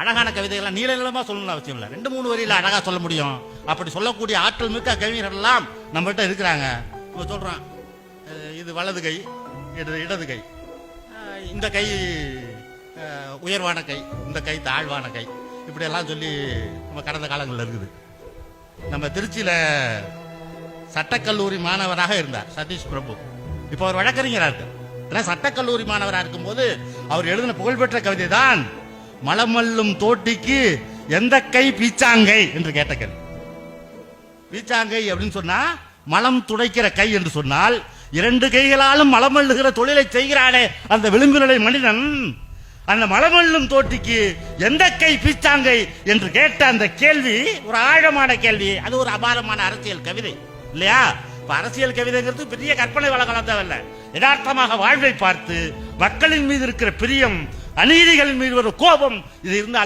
அழகான கவிதைகள்லாம் நீள நீளமா சொல்லணும் அவசியம் இல்லை, 2-3 வரியில அழகா சொல்ல முடியும். அப்படி சொல்லக்கூடிய ஆற்றல் மிக்க கவிஞர்கள் எல்லாம் நம்மகிட்ட இருக்கிறாங்க. இப்போ சொல்றான், இது வலது கை, இடது கை, இந்த கை உயர்வான கை, இந்த கை தாழ்வான கை, இப்படி எல்லாம் சொல்லி நம்ம கடந்த காலங்களில் இருக்குது. நம்ம திருச்சியில சட்டக்கல்லூரி மாணவராக இருந்தார் சதீஷ் பிரபு. இப்போ அவர் வழக்கறிஞராக இருக்கார். சட்டக்கல்லூரி மாணவராக இருக்கும்போது அவர் எழுதின புகழ்பெற்ற கவிதை தான் மலமல்லும் தோட்டிக்கு எந்த கை பீச்சாங்கை என்று கேட்ட கேள்வி. பீச்சாங்கை அப்படின்னு சொன்னா மலம் துடைக்கிற கை என்று சொன்னால், 2 கைகளாலும் மலமல்லுகிற தொழிலை செய்கிறானே அந்த விளிம்பு நிலை மனிதன், அந்த மலமல்லும் தோட்டிக்கு எந்த கை பீச்சாங்கை என்று கேட்ட அந்த கேள்வி ஒரு ஆழமான கேள்வி. அது ஒரு அபாரமான அரசியல் கவிதை இல்லையா? அரசியல் கவிதைங்கிறது பெரிய கற்பனை வளம் தேவையில்ல. யதார்த்தமாக வாழ்வை பார்த்து மக்களின் மீது இருக்கிற பிரியம், அநீதிகளின் மீது ஒரு கோபம் இது இருந்தால்